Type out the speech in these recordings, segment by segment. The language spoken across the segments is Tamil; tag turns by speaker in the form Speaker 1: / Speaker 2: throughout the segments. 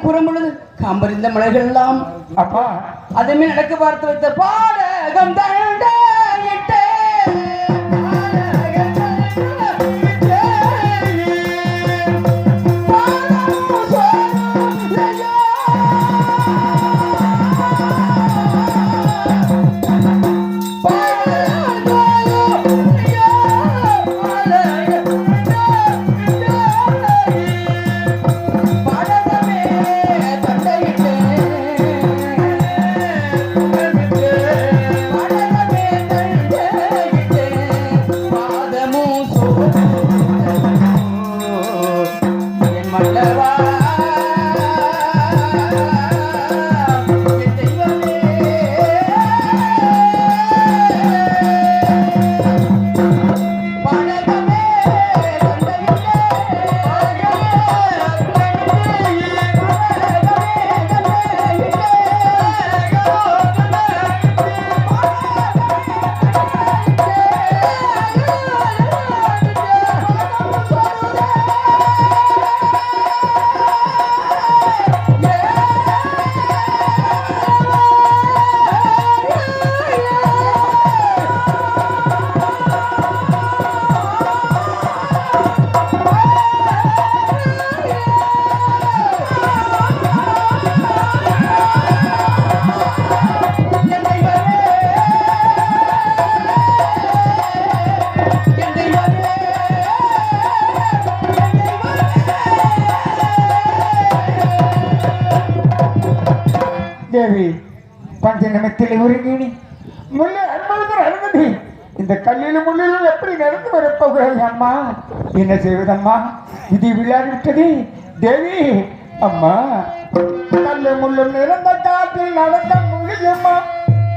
Speaker 1: கூறும் பொழுது காம்பறிந்த மலர்கள் எல்லாம்
Speaker 2: அப்பா
Speaker 1: அதே நடக்க பார்த்து வைத்த பாடகம் தண்டையிட்டே
Speaker 2: தேவி பஞ்ச நிமித்திலே ஒருங்கினி முள்ளு அனுபவத்தில் அனுமதி இந்த கல்லிலும் முள்ளிலும் எப்படி நடந்து வரப்போகிறாய் அம்மா என்ன செய்வதம்மா இது விளையாடிவிட்டது தேவி அம்மா கல்லு முள்ளும் நிறந்த காற்றில் நடக்க முடியுமா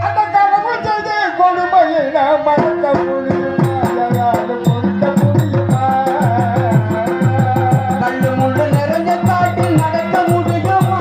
Speaker 2: அந்த கனவு செய்து கொடுமையை நாம் மறக்க முடியுமா கொடுக்க முடியுமா
Speaker 1: கல்லு முள்ளு நிறைஞ்ச காட்டில் நடக்க முடியுமா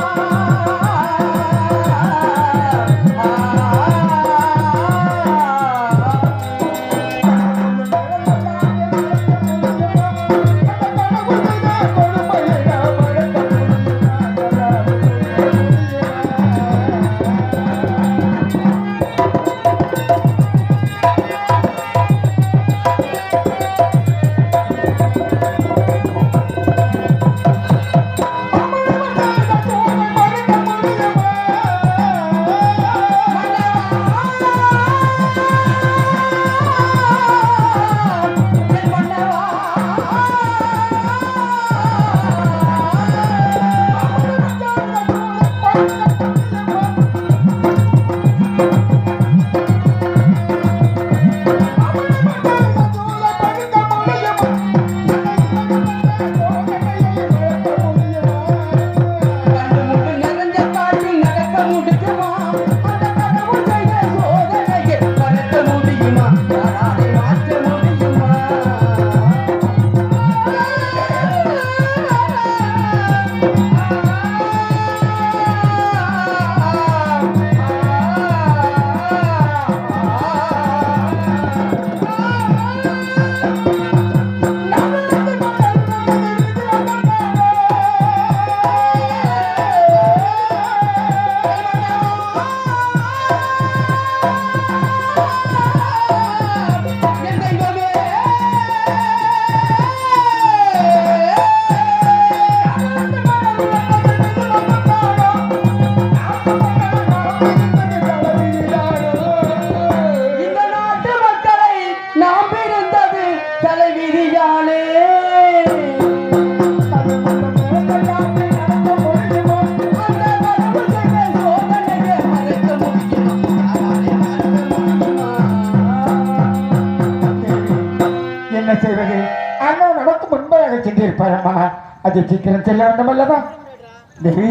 Speaker 2: சென்றிருப்பாரம்மா அது சீக்கிரம் செல்ல வேண்டும் அல்லவா தேவி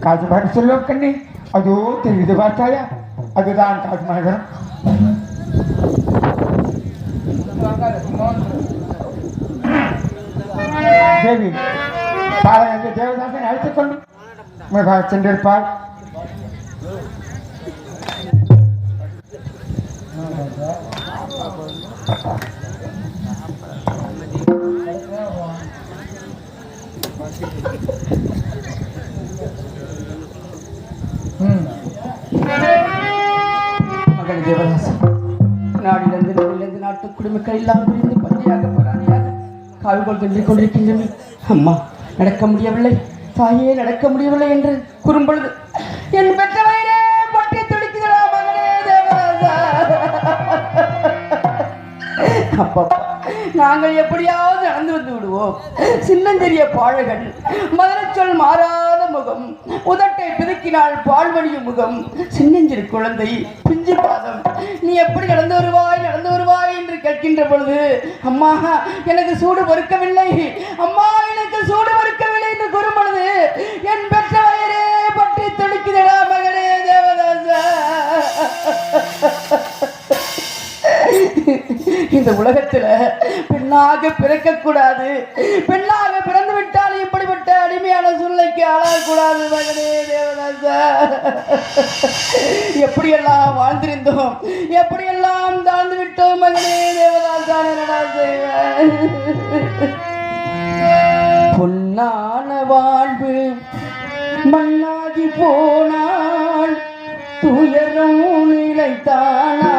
Speaker 2: காசுமாரி செல்லும் கண்ணி அதோ தெரியுது பார்த்தாயா அதுதான் காசுமாகரம் தேவி பாலகங்க தேவதாசனை அழைத்துக் கொண்டு சென்றிருப்பார்
Speaker 1: தேவதாசா, நாட்டிலிருந்து நாட்டு குடிமக்கள் எல்லாம் பிரிந்து பந்தியாக பராதியாக கால்கோள் தள்ளிக் கொண்டிருக்கின்றன. அம்மா நடக்க முடியவில்லை, தாயே நடக்க முடியவில்லை என்று கூறும்பொழுது என் பெற்ற வயிறே பற்றி துடிக்குதா மகனே தேவதாசா. அப்பா, நாங்கள் எப்படியாவது நடந்து வந்து விடுவோம். சின்னஞ்செறிய பாழகன், மதுரச்சொல் மாறாத முகம், உதட்டை பிதுக்கினால் பால்வடியும் முகம், சின்னஞ்சிறு குழந்தை, பிஞ்சு பாதம், நீ எப்படி நடந்து வருவாய் என்று கேட்கின்ற பொழுது, அம்மா எனக்கு சூடு பொறுக்கவில்லை, அம்மா எனக்கு சூடு பொறுக்கவில்லை என்று கூறும் பொழுது என் பெற்ற வயிறே பற்றி துடிக்குதடா மகனே தேவதாசா. இந்த உலகத்துல பெண்ணாக பிறக்கக்கூடாது, பெண்ணாக பிறந்து விட்டால் இப்படிப்பட்ட அடிமையான சூழ்நிலைக்கு ஆளாகக்கூடாது மகனே தேவதாசா. எப்படியெல்லாம் வாழ்ந்திருந்தோம், எப்படியெல்லாம் தாழ்ந்து விட்டோம் மகனே தேவதாசா. என்னடா செய்வேன்? பொன்னான வாழ்வு மண்ணாகி போனால் துயரும் நிலைத்தானா,